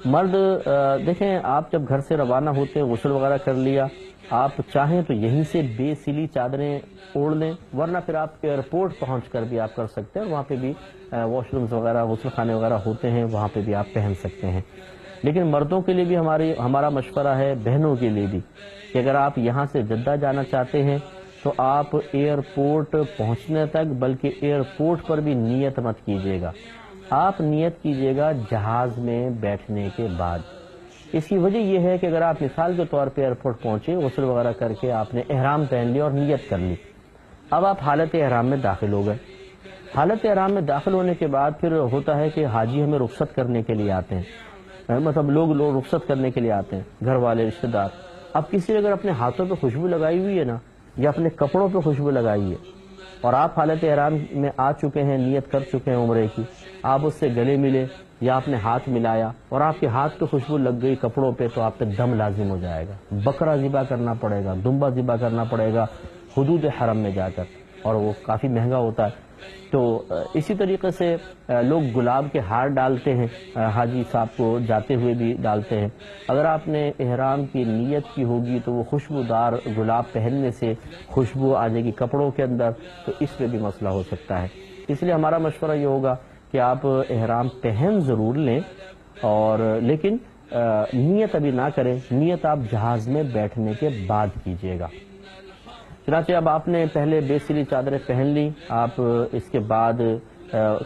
مرد دیکھیں، آپ جب گھر سے روانہ ہوتے ہیں، غسل وغیرہ کر لیا، آپ چاہیں تو یہیں سے بے سلی چادریں اوڑھ لیں، ورنہ پھر آپ ایئرپورٹ پہنچ کر بھی آپ کر سکتے ہیں، وہاں پہ بھی واش رومز وغیرہ، غسل خانے وغیرہ ہوتے ہیں، وہاں پہ بھی آپ پہن سکتے ہیں۔ لیکن مردوں کے لیے بھی ہمارا مشورہ ہے، بہنوں کے لیے بھی، کہ اگر آپ یہاں سے جدہ جانا چاہتے ہیں تو آپ ایئرپورٹ پہنچنے تک، بلکہ ایئرپورٹ پر بھی نیت مت کیجیے گا، آپ نیت کیجیے گا جہاز میں بیٹھنے کے بعد۔ اس کی وجہ یہ ہے کہ اگر آپ مثال کے طور پہ ایئرپورٹ پہنچے، غسل وغیرہ کر کے آپ نے احرام پہن لیا اور نیت کر لی، اب آپ حالت احرام میں داخل ہو گئے۔ حالت احرام میں داخل ہونے کے بعد پھر ہوتا ہے کہ حاجی ہمیں رخصت کرنے کے لیے آتے ہیں، مطلب لوگ رخصت کرنے کے لیے آتے ہیں، گھر والے، رشتہ دار۔ اب کسی نے اگر اپنے ہاتھوں پہ خوشبو لگائی ہوئی ہے نا، یا اپنے کپڑوں پہ خوشبو لگائی ہے، اور آپ حالت احرام میں آ چکے ہیں، نیت کر چکے ہیں عمرے کی، آپ اس سے گلے ملے یا آپ نے ہاتھ ملایا اور آپ کے ہاتھ پہ خوشبو لگ گئی کپڑوں پہ، تو آپ پہ دم لازم ہو جائے گا، بکرا ذبح کرنا پڑے گا، دمبا ذبح کرنا پڑے گا حدود حرم میں جا کر، اور وہ کافی مہنگا ہوتا ہے۔ تو اسی طریقے سے لوگ گلاب کے ہار ڈالتے ہیں، حاجی صاحب کو جاتے ہوئے بھی ڈالتے ہیں۔ اگر آپ نے احرام کی نیت کی ہوگی تو وہ خوشبودار گلاب پہننے سے خوشبو آ جائے گی کپڑوں کے اندر، تو اس میں بھی مسئلہ ہو سکتا ہے۔ اس لیے ہمارا مشورہ یہ ہوگا کہ آپ احرام پہن ضرور لیں، اور لیکن نیت ابھی نہ کریں، نیت آپ جہاز میں بیٹھنے کے بعد کیجیے گا۔ چنانچہ اب آپ نے پہلے بے سلی چادریں پہن لی، آپ اس کے بعد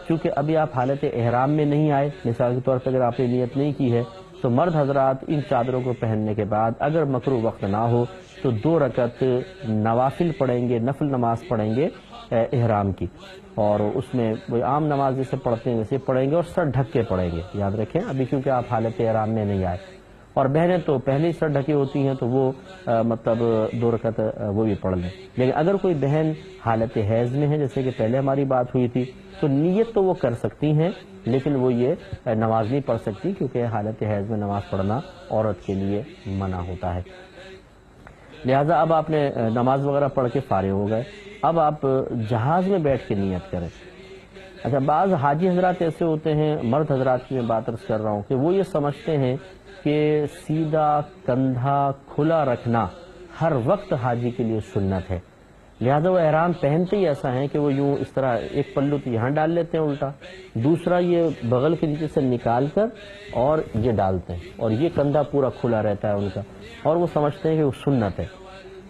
چونکہ ابھی آپ حالت احرام میں نہیں آئے، مثال کے طور پر اگر آپ نے نیت نہیں کی ہے تو مرد حضرات ان چادروں کو پہننے کے بعد اگر مکروہ وقت نہ ہو تو 2 رکعت نوافل پڑھیں گے، نفل نماز پڑھیں گے احرام کی، اور اس میں وہ عام نماز جیسے پڑھتے ہیں ویسے پڑھیں گے، اور سر ڈھک کے پڑھیں گے، یاد رکھیں ابھی کیونکہ آپ حالت احرام میں نہیں آئے۔ اور بہنیں تو پہلے ہی سر ڈھکی ہوتی ہیں تو وہ مطلب 2 رکعت وہ بھی پڑھ لیں۔ لیکن اگر کوئی بہن حالت حیض میں ہے، جیسے کہ پہلے ہماری بات ہوئی تھی، تو نیت تو وہ کر سکتی ہیں، لیکن وہ یہ نماز نہیں پڑھ سکتی، کیونکہ حالت حیض میں نماز پڑھنا عورت کے لیے منع ہوتا ہے۔ لہٰذا اب آپ نے نماز وغیرہ پڑھ کے فارغ ہو گئے، اب آپ جہاز میں بیٹھ کے نیت کریں۔ اچھا، بعض حاجی حضرات ایسے ہوتے ہیں، مرد حضرات کی میں بات عرض کر رہا ہوں، کہ وہ یہ سمجھتے ہیں کہ سیدھا کندھا کھلا رکھنا ہر وقت حاجی کے لیے سنت ہے، لہذا وہ احرام پہنتے ہی ایسا ہے کہ وہ یوں اس طرح ایک پلو تو یہاں ڈال لیتے ہیں الٹا، دوسرا یہ بغل کے نیچے سے نکال کر اور یہ ڈالتے ہیں، اور یہ کندھا پورا کھلا رہتا ہے ان کا، اور وہ سمجھتے ہیں کہ وہ سنت ہے۔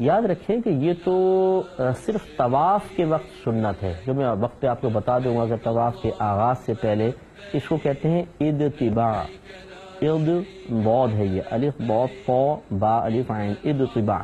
یاد رکھیں کہ یہ تو صرف طواف کے وقت سنت ہے، جو میں وقت آپ کو بتا دوں گا کہ طواف کے آغاز سے پہلے اس کو کہتے ہیں ادتباع، بود ہے یہ، الف بود قو با الف عین، ادتباع،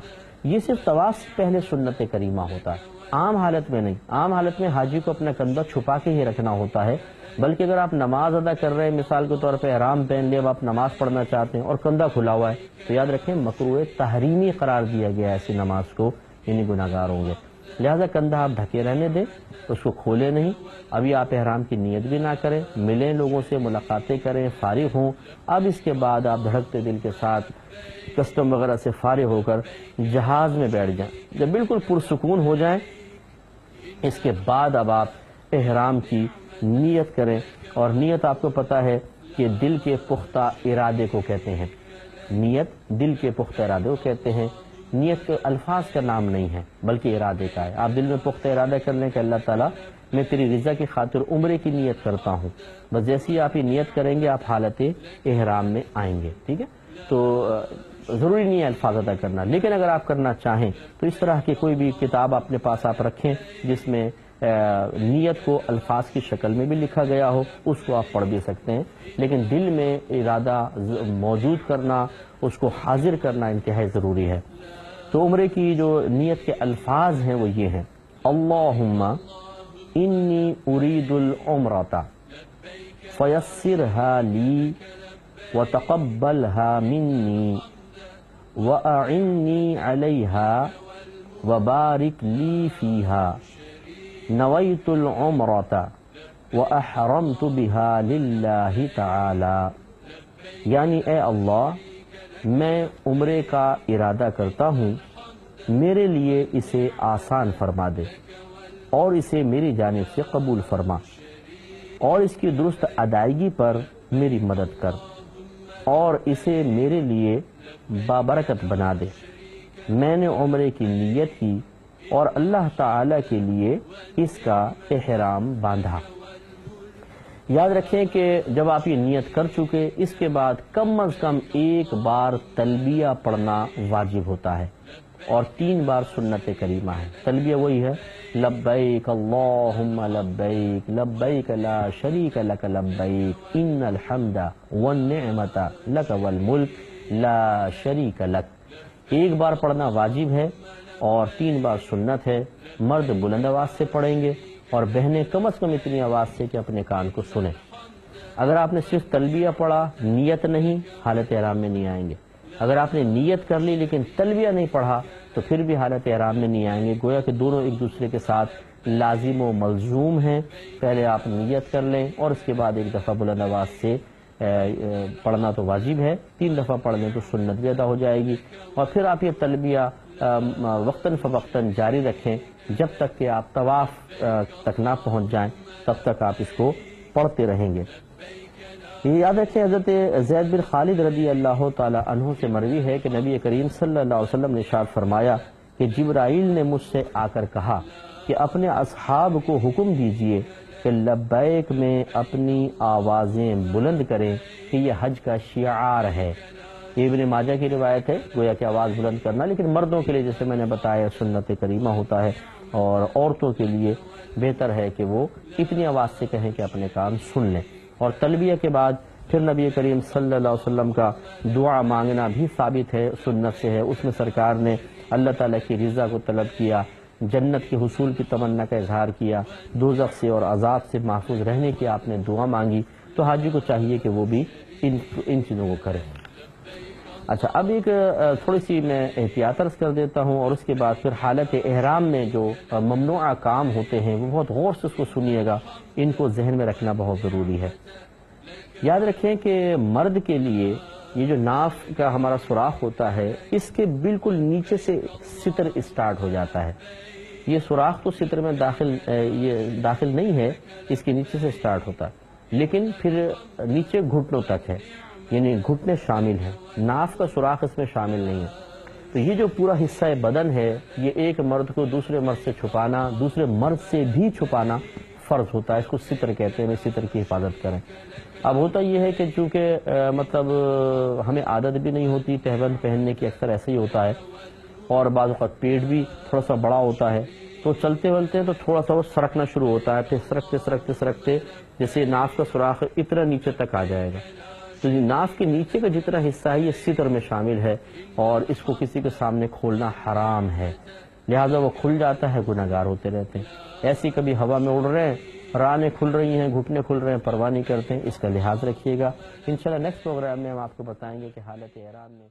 یہ صرف طواف سے پہلے سنت کریمہ ہوتا ہے، عام حالت میں نہیں۔ عام حالت میں حاجی کو اپنا کندھا چھپا کے ہی رکھنا ہوتا ہے، بلکہ اگر آپ نماز ادا کر رہے ہیں، مثال کے طور پہ احرام پہن لیا، اب آپ نماز پڑھنا چاہتے ہیں اور کندھا کھلا ہوا ہے، تو یاد رکھیں مکروہ تحریمی قرار دیا گیا ہے ایسی نماز کو، یعنی گناہگار ہوں گے، لہذا کندھا آپ ڈھکے رہنے دیں، اس کو کھولے نہیں۔ ابھی آپ احرام کی نیت بھی نہ کریں، ملیں لوگوں سے، ملاقاتیں کریں، فارغ ہوں۔ اب اس کے بعد آپ دھڑکتے دل کے ساتھ کسٹم وغیرہ سے فارغ ہو کر جہاز میں بیٹھ جائیں، جب بالکل پرسکون ہو جائیں، اس کے بعد اب آپ احرام کی نیت کریں، اور نیت آپ کو پتہ ہے کہ دل کے پختہ ارادے کو کہتے ہیں، نیت دل کے پختہ ارادے کو کہتے ہیں۔ نیت کے الفاظ کا نام نہیں ہے بلکہ ارادے کا ہے، آپ دل میں پختہ ارادہ کر لیں کہ اللہ تعالیٰ میں تیری رضا کی خاطر عمرے کی نیت کرتا ہوں، بس جیسی ہی آپ یہ نیت کریں گے آپ حالت احرام میں آئیں گے، ٹھیک ہے؟ تو ضروری نہیں ہے الفاظ ادا کرنا، لیکن اگر آپ کرنا چاہیں تو اس طرح کی کوئی بھی کتاب اپنے پاس آپ رکھیں جس میں نیت کو الفاظ کی شکل میں بھی لکھا گیا ہو، اس کو آپ پڑھ بھی سکتے ہیں، لیکن دل میں ارادہ موجود کرنا، اس کو حاضر کرنا انتہائی ضروری ہے۔ تو عمرے کی جو نیت کے الفاظ ہیں وہ یہ ہیں: اللہم انی ارید العمرۃ فیسرھا لی وتقبلھا منی واعنی علیھا وبارک لی فیھا نویت العمرۃ واحرمت بھا للہ تعالی، یعنی اے اللہ میں عمرے کا ارادہ کرتا ہوں، میرے لیے اسے آسان فرما دے اور اسے میری جانب سے قبول فرما، اور اس کی درست ادائیگی پر میری مدد کر۔ اور اسے میرے لیے بابرکت بنا دے۔ میں نے عمرے کی نیت کی اور اللہ تعالی کے لیے اس کا احرام باندھا۔ یاد رکھیں کہ جب آپ یہ نیت کر چکے، اس کے بعد کم از کم ایک بار تلبیہ پڑھنا واجب ہوتا ہے، اور 3 بار سنت کریمہ ہے۔ تلبیہ وہی ہے، لبیک اللہم لبیک لبیک لا شریک لک لبیک ان الحمد والنعمت لک والملک لا شریک لک۔ ایک بار پڑھنا واجب ہے اور 3 بار سنت ہے۔ مرد بلند آواز سے پڑھیں گے اور بہنیں کم از کم اتنی آواز سے کہ اپنے کان کو سنیں۔ اگر آپ نے صرف تلبیہ پڑھا، نیت نہیں، حالت احرام میں نہیں آئیں گے۔ اگر آپ نے نیت کر لی لیکن تلبیہ نہیں پڑھا تو پھر بھی حالت احرام میں نہیں آئیں گے۔ گویا کہ دونوں ایک دوسرے کے ساتھ لازم و ملزوم ہیں۔ پہلے آپ نیت کر لیں اور اس کے بعد ایک دفعہ بلند آواز سے پڑھنا تو واجب ہے، 3 دفعہ پڑھ لیں تو سنت بھی ادا ہو جائے گی، اور پھر آپ یہ تلبیہ وقتاً فوقتاً جاری رکھیں جب تک کہ آپ طواف تک نہ پہنچ جائیں، تب تک آپ اس کو پڑھتے رہیں گے۔ یہ یاد رکھیں، حضرت زید بن خالد رضی اللہ تعالی عنہ سے مروی ہے کہ نبی کریم صلی اللہ علیہ وسلم نے ارشاد فرمایا کہ جبرائیل نے مجھ سے آ کر کہا کہ اپنے اصحاب کو حکم دیجئے کہ لبیک میں اپنی آوازیں بلند کریں کہ یہ حج کا شعار ہے۔ یہ ابن ماجہ کی روایت ہے، گویا کہ آواز بلند کرنا، لیکن مردوں کے لیے جیسے میں نے بتایا سنت کریمہ ہوتا ہے، اور عورتوں کے لیے بہتر ہے کہ وہ اتنی آواز سے کہیں کہ اپنے کان سن لیں۔ اور تلبیہ کے بعد پھر نبی کریم صلی اللہ علیہ وسلم کا دعا مانگنا بھی ثابت ہے، سنت سے ہے۔ اس میں سرکار نے اللہ تعالیٰ کی رضا کو طلب کیا، جنت کے حصول کی تمنا کا اظہار کیا، دوزخ سے اور عذاب سے محفوظ رہنے کی آپ نے دعا مانگی۔ تو حاجی کو چاہیے کہ وہ بھی ان چیزوں کو کرے۔ اچھا، اب ایک تھوڑی سی میں احتیاط عرض کر دیتا ہوں، اور اس کے بعد پھر حالت احرام میں جو ممنوعہ کام ہوتے ہیں وہ بہت غور سے اس کو سنیے گا، ان کو ذہن میں رکھنا بہت ضروری ہے۔ یاد رکھیں کہ مرد کے لیے یہ جو ناف کا ہمارا سوراخ ہوتا ہے، اس کے بالکل نیچے سے ستر اسٹارٹ ہو جاتا ہے۔ یہ سوراخ تو ستر میں داخل نہیں ہے، اس کے نیچے سے اسٹارٹ ہوتا ہے، لیکن پھر نیچے گھٹنوں تک ہے، یعنی گھٹنے شامل ہیں، ناف کا سوراخ اس میں شامل نہیں ہے۔ تو یہ جو پورا حصہ بدن ہے، یہ ایک مرد کو دوسرے مرد سے چھپانا، دوسرے مرد سے بھی چھپانا فرض ہوتا ہے۔ اس کو ستر کہتے ہیں، ستر کی حفاظت کریں۔ اب ہوتا یہ ہے کہ چونکہ مطلب ہمیں عادت بھی نہیں ہوتی تہبند پہننے کی، اکثر ایسے ہی ہوتا ہے، اور بعض اوقات پیٹ بھی تھوڑا سا بڑا ہوتا ہے، تو چلتے ہیں تو تھوڑا سا وہ سرکنا شروع ہوتا ہے، پھر سرکتے جیسے ناف کا سوراخ اتنا نیچے تک آ جائے گا۔ تو ناف کے نیچے کا جتنا حصہ ہے یہ ستر میں شامل ہے، اور اس کو کسی کے سامنے کھولنا حرام ہے، لہذا وہ کھل جاتا ہے، گناہگار ہوتے رہتے ہیں۔ ایسی کبھی ہوا میں اڑ رہے ہیں، رانیں کھل رہی ہیں، گھٹنے کھل رہے ہیں، پرواہ نہیں کرتے ہیں، اس کا لحاظ رکھیے گا۔ انشاءاللہ نیکسٹ پروگرام میں ہم آپ کو بتائیں گے کہ حالت احرام میں